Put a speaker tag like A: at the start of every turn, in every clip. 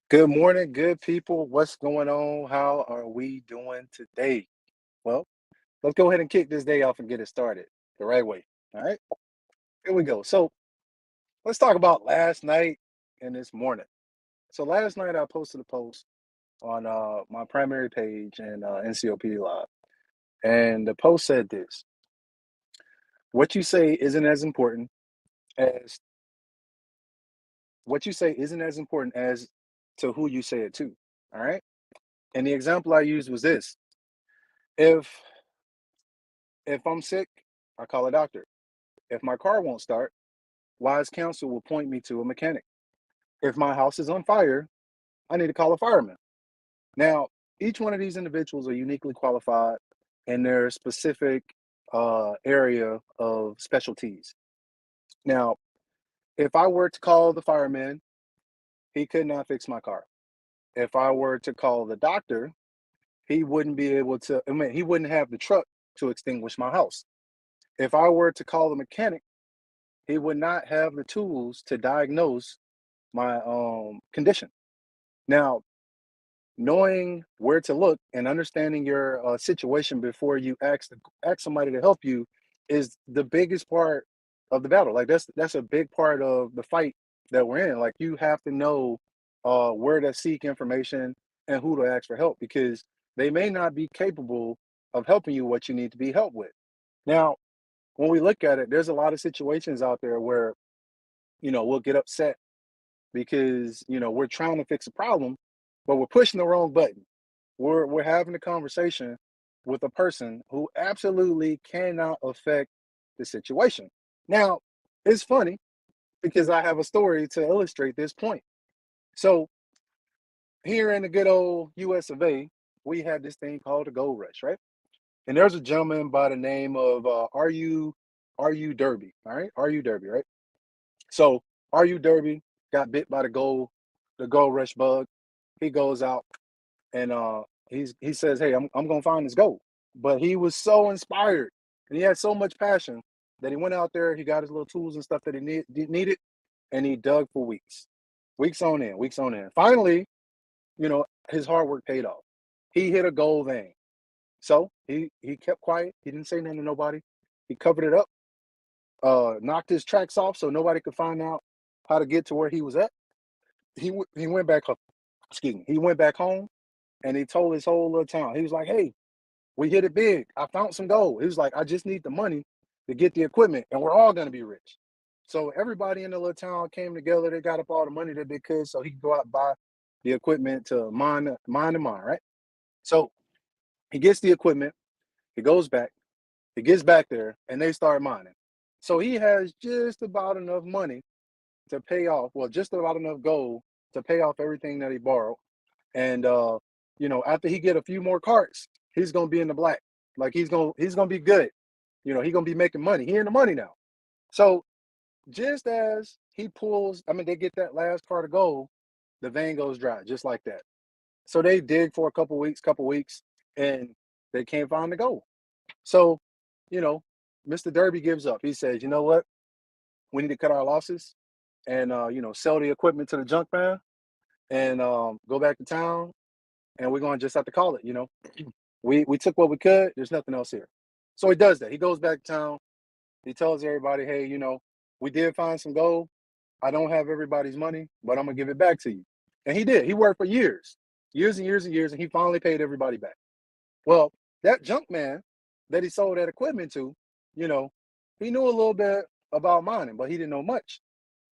A: Good morning, good people. What's going on? How are we doing today? Well, let's go ahead and kick this day off and get it started the right way. All right, here we go. So, let's talk about last night and this morning. So, last night I posted a post on my primary page and NCOP Live, and the post said this: "What you say isn't as important as what you say isn't as important as to who you say it to." All right, and the example I used was this: if I'm sick, I call a doctor. If my car won't start, wise counsel will point me to a mechanic. If my house is on fire, I need to call a fireman. Now, each one of these individuals are uniquely qualified in their specific area of specialties. Now, if I were to call the fireman, he could not fix my car. If I were to call the doctor, he wouldn't be able to, he wouldn't have the truck to extinguish my house. If I were to call the mechanic, he would not have the tools to diagnose my condition. Now, knowing where to look and understanding your situation before you ask somebody to help you is the biggest part of the battle. Like that's a big part of the fight that we're in. Like you have to know where to seek information and who to ask for help because they may not be capable of helping you what you need to be helped with. Now, when we look at it, there's a lot of situations out there where we'll get upset because we're trying to fix a problem, but we're pushing the wrong button. We're having a conversation with a person who absolutely cannot affect the situation. Now, it's funny because I have a story to illustrate this point. So here in the good old US of A, we have this thing called the gold rush, right? And there's a gentleman by the name of RU Derby, all right? RU Derby, right? So RU Derby got bit by the gold rush bug. He goes out and he says, "Hey, I'm gonna find this gold." But he was so inspired and he had so much passion that he went out there. He got his little tools and stuff that needed, and he dug for weeks, weeks on end, weeks on end. Finally, his hard work paid off. He hit a gold vein. So he kept quiet. He didn't say nothing to nobody. He covered it up, knocked his tracks off so nobody could find out how to get to where he was at. He went back home. Excuse me. He went back home and he told his whole little town. He was like, "Hey, we hit it big. I found some gold." He was like, "I just need the money to get the equipment, and we're all gonna be rich." So everybody in the little town came together. They got up all the money that they could, so he could go out and buy the equipment to mine, right? So he gets the equipment. He goes back. He gets back there, and they start mining. So he has just about enough money to pay off. Well, just about enough gold to pay off everything that he borrowed. And after he get a few more carts, he's gonna be in the black. Like he's gonna be good. He's gonna be making money. He in the money now. So just as he pulls, I mean, they get that last cart of gold, the vein goes dry, just like that. So they dig for a couple weeks, and they can't find the gold. So, you know, Mr. Derby gives up. He says, "You know what? We need to cut our losses and sell the equipment to the junk man and go back to town, and we're gonna just have to call it. We took what we could. There's nothing else here." So he does that. He goes back to town. He tells everybody, "Hey, we did find some gold. I don't have everybody's money, but I'm gonna give it back to you." And he did. He worked for years, years and years and years, and he finally paid everybody back. Well, that junk man that he sold that equipment to, you know, he knew a little bit about mining, but he didn't know much.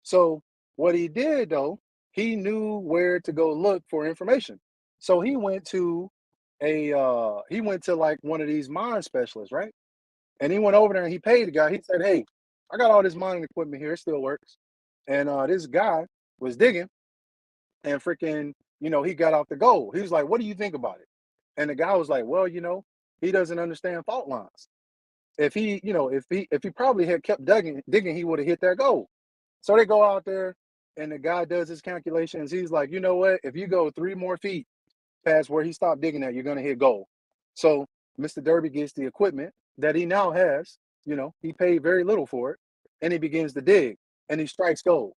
A: So what he did though, he knew where to go look for information. So he went to like one of these mine specialists, right? And he went over there and he paid the guy. He said, "Hey, I got all this mining equipment here. It still works." And this guy was digging and freaking, he got out the gold. He was like, "What do you think about it?" And the guy was like, "Well, he doesn't understand fault lines. If he probably had kept digging, he would have hit that gold." So they go out there and the guy does his calculations. He's like, "You know what? If you go 3 more feet past where he stopped digging at, you're gonna hit gold." So Mr. Derby gets the equipment that he now has. He paid very little for it, and he begins to dig, and he strikes gold.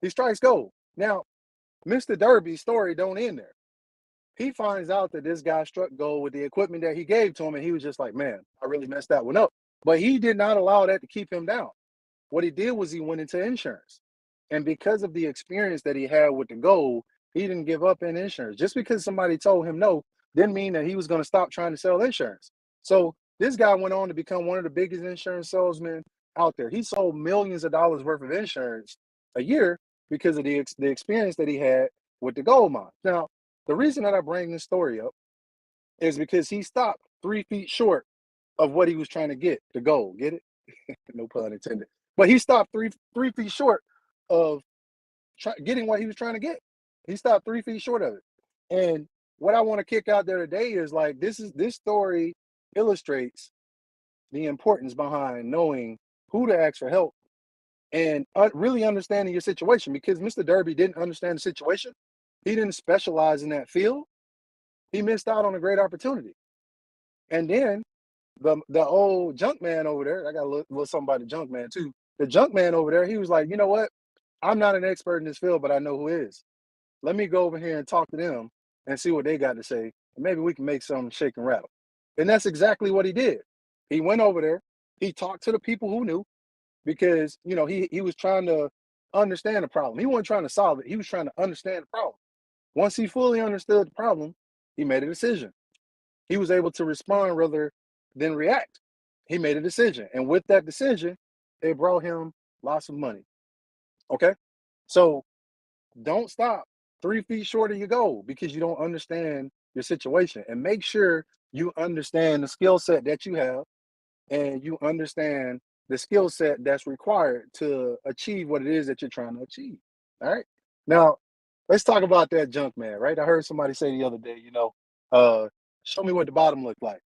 A: He strikes gold. Now, Mr. Derby's story don't end there. He finds out that this guy struck gold with the equipment that he gave to him, and he was just like, man, I really messed that one up. But he did not allow that to keep him down. What he did was he went into insurance. And because of the experience that he had with the gold, he didn't give up in insurance. Just because somebody told him no didn't mean that he was going to stop trying to sell insurance. So this guy went on to become one of the biggest insurance salesmen out there. He sold millions of dollars worth of insurance a year because of the experience that he had with the gold mine. Now, the reason that I bring this story up is because he stopped 3 feet short of what he was trying to get, the gold. Get it? No pun intended. But he stopped three feet short of getting what he was trying to get. He stopped 3 feet short of it. And what I want to kick out there today is like this story illustrates the importance behind knowing who to ask for help and really understanding your situation, because Mr. Derby didn't understand the situation. He didn't specialize in that field. He missed out on a great opportunity. And then the old junk man over there, I got a little something about the junk man too. The junk man over there, he was like, you know what? I'm not an expert in this field, but I know who is. Let me go over here and talk to them and see what they got to say. And maybe we can make some shake and rattle. And that's exactly what he did. He went over there, he talked to the people who knew, because he was trying to understand the problem. He wasn't trying to solve it, he was trying to understand the problem. Once he fully understood the problem, he made a decision. He was able to respond rather than react. He made a decision. And with that decision, it brought him lots of money. Okay. So don't stop 3 feet short of your goal because you don't understand your situation. And make sure you understand the skill set that you have, and you understand the skill set that's required to achieve what it is that you're trying to achieve. All right. Now, let's talk about that junk man, right? I heard somebody say the other day, uh, show me what the bottom looked like.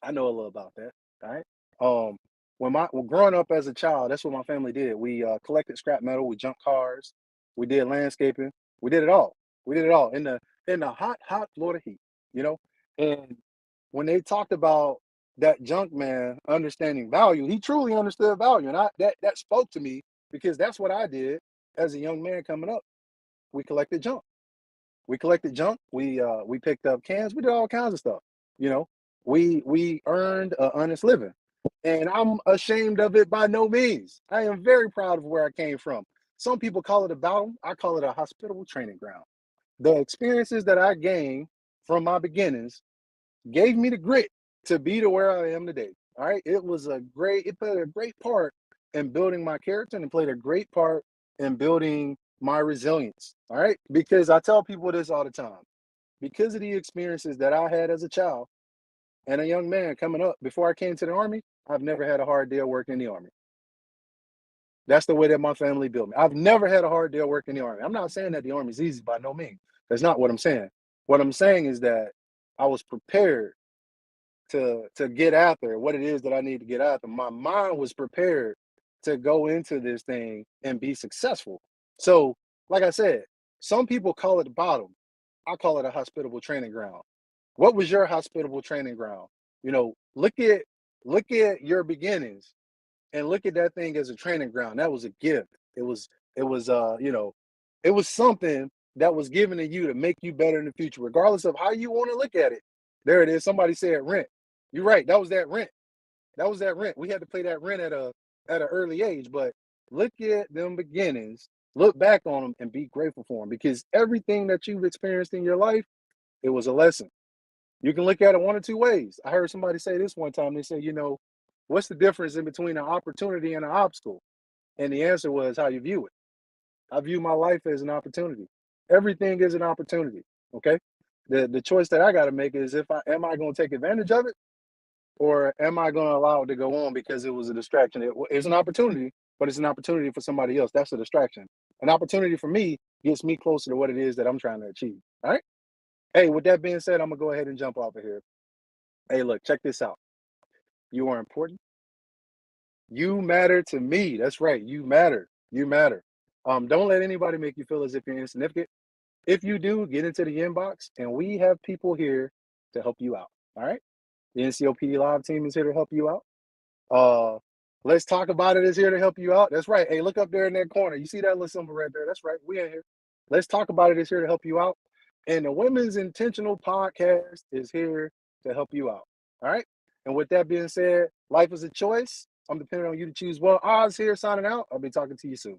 A: I know a little about that. All right. When growing up as a child, that's what my family did. We collected scrap metal, we junked cars, we did landscaping, we did it all. We did it all in the hot, hot Florida heat, you know. And when they talked about that junk man understanding value, he truly understood value, and that spoke to me because that's what I did as a young man coming up. We collected junk. We collected junk. We picked up cans. We did all kinds of stuff. You know, we earned an honest living, and I'm ashamed of it by no means. I am very proud of where I came from. Some people call it a battle. I call it a hospitable training ground. The experiences that I gained from my beginnings gave me the grit to be to where I am today. All right. It played a great part in building my character, and it played a great part in building my resilience. All right. Because I tell people this all the time. Because of the experiences that I had as a child and a young man coming up before I came to the army, I've never had a hard day of working in the army. That's the way that my family built me. I've never had a hard day of working in the army. I'm not saying that the army is easy by no means. That's not what I'm saying. What I'm saying is that I was prepared to get after what it is that I need to get after. My mind was prepared to go into this thing and be successful. So, like I said, some people call it the bottom. I call it a hospitable training ground. What was your hospitable training ground? Look at your beginnings and look at that thing as a training ground. That was a gift. It was it was something that was given to you to make you better in the future, regardless of how you want to look at it. There it is. Somebody said rent. You're right. That was that rent. That was that rent. We had to pay that rent at an early age. But look at them beginnings, look back on them, and be grateful for them, because everything that you've experienced in your life, it was a lesson. You can look at it one or two ways. I heard somebody say this one time. They said, what's the difference in between an opportunity and an obstacle? And the answer was how you view it. I view my life as an opportunity. Everything is an opportunity. Okay. The choice that I got to make is, if I am I going to take advantage of it, or am I going to allow it to go on because it was a distraction? It's an opportunity, but it's an opportunity for somebody else. That's a distraction. An opportunity for me gets me closer to what it is that I'm trying to achieve. All right. Hey, with that being said, I'm gonna go ahead and jump off of here. Hey, look, check this out. You are important. You matter to me. That's right. You matter. You matter. Don't let anybody make you feel as if you're insignificant. If you do, get into the inbox, and we have people here to help you out. All right. The NCOPD Live team is here to help you out. Uh, let's talk about it is here to help you out. That's right. Hey, look up there in that corner. You see that little symbol right there? That's right. We in here. Let's Talk About It is here to help you out. And the Women's Intentional Podcast is here to help you out. All right. And with that being said, life is a choice. I'm depending on you to choose well. Oz here signing out. I'll be talking to you soon.